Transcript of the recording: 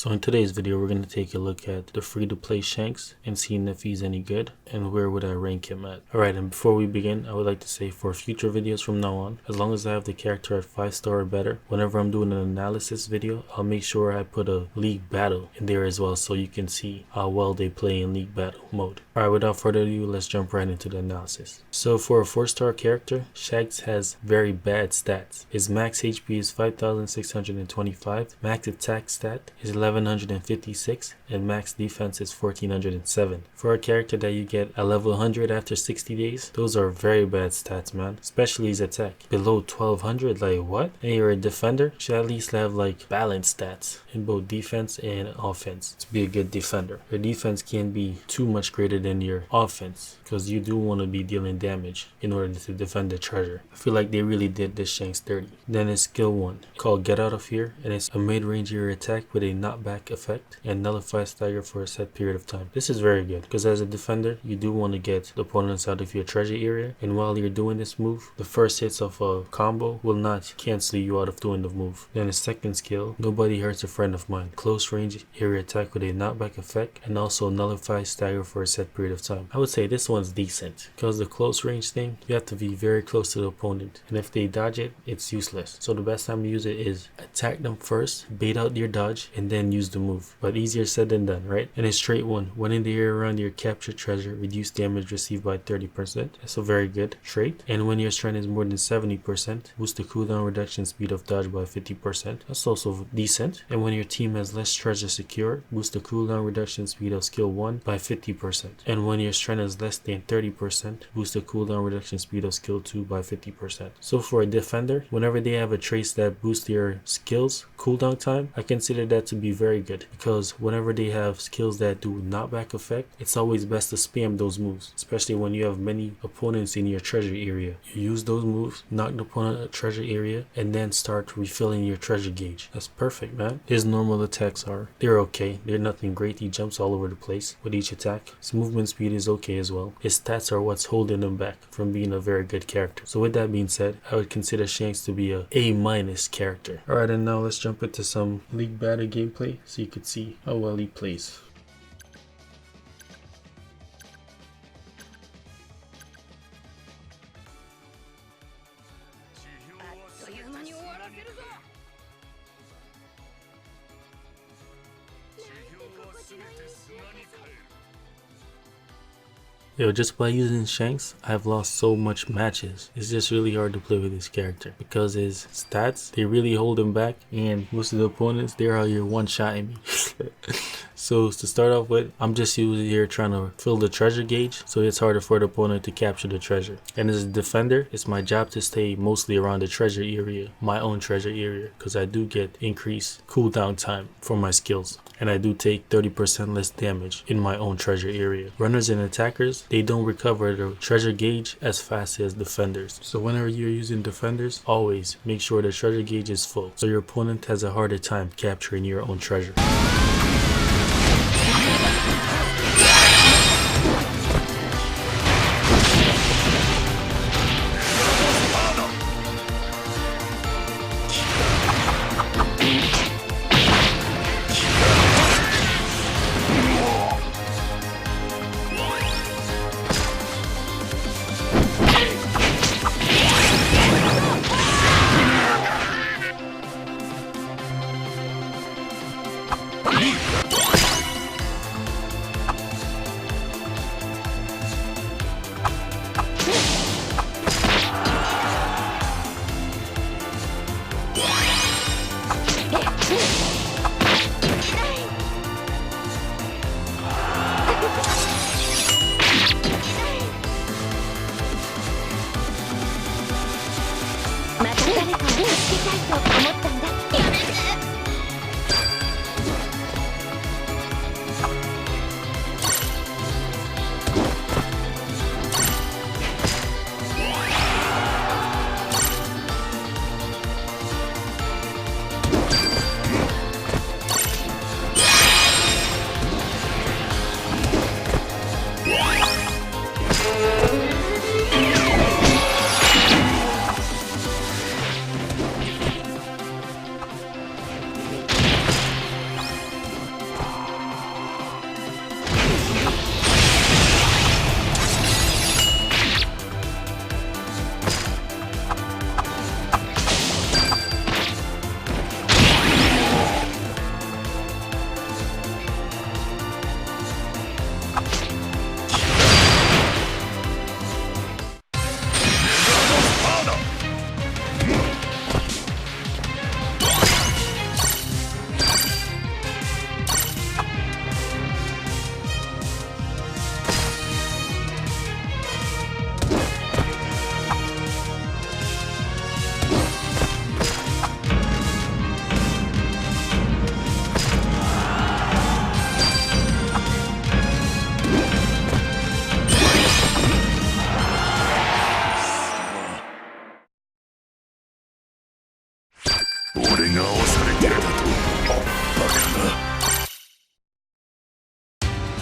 So in today's video, we're going to take a look at the free-to-play Shanks and seeing if he's any good and where would I rank him at. Alright, and before we begin, I would like to say for future videos from now on, as long as I have the character at 5-star or better, whenever I'm doing an analysis video, I'll make sure I put a league battle in there as well so you can see how well they play in league battle mode. Alright, without further ado, let's jump right into the analysis. So for a 4-star character, Shanks has very bad stats. His max HP is 5,625, max attack stat is 1156, and max defense is 1407. For a character that you get a level 100 after 60 days, those are very bad stats, man. Especially his attack. Below 1200, like what? And you're a defender, should at least have like balanced stats in both defense and offense to be a good defender. Your defense can't be too much greater than your offense because you do want to be dealing damage in order to defend the treasure. I feel like they really did this Shanks dirty. Then his skill 1 called Get Out of Here, and it's a mid-range area attack with a knockback effect and nullifies stagger for a set period of time. This is very good because as a defender you do want to get the opponents out of your treasure area, and while you're doing this move, the first hits of a combo will not cancel you out of doing the move. Then his second skill, Nobody Hurts a Friend of Mine, close range area attack with a knockback effect and also nullifies stagger for a set period of time. I would say this one's decent because the close range thing, you have to be very close to the opponent, and if they dodge it, it's useless. So the best time to use it is attack them first, bait out your dodge, and then use the move. But easier said than done, right? And his trait 1, when in the area around your captured treasure, reduce damage received by 30%. That's a very good trait. And when your strength is more than 70%, boost the cooldown reduction speed of dodge by 50%. That's also decent. And when your team has less treasure secured, boost the cooldown reduction speed of skill 1 by 50%. And when your strength is less than 30%, boost the cooldown reduction speed of skill 2 by 50%. So for a defender, whenever they have a trait that boosts their skills cooldown time, I consider that to be very good because whenever they have skills that do knockback effect, it's always best to spam those moves, especially when you have many opponents in your treasure area. You use those moves, knock the opponent at treasure area, and then start refilling your treasure gauge. That's perfect, man. His normal attacks they're okay. They're nothing great. He jumps all over the place with each attack. His movement speed is okay as well. His stats are what's holding him back from being a very good character. So with that being said, I would consider Shanks to be a A- character. Alright, and now let's jump into some league battle gameplay so you could see how well he plays. Yo, just by using Shanks, I've lost so much matches. It's just really hard to play with this character because his stats, they really hold him back, and most of the opponents, they're out here one-shotting me. So to start off with, I'm just usually here trying to fill the treasure gauge, so it's harder for the opponent to capture the treasure. And as a defender, it's my job to stay mostly around the treasure area, my own treasure area, because I do get increased cooldown time for my skills, and I do take 30% less damage in my own treasure area. Runners and attackers, they don't recover the treasure gauge as fast as defenders. So whenever you're using defenders, always make sure the treasure gauge is full, so your opponent has a harder time capturing your own treasure.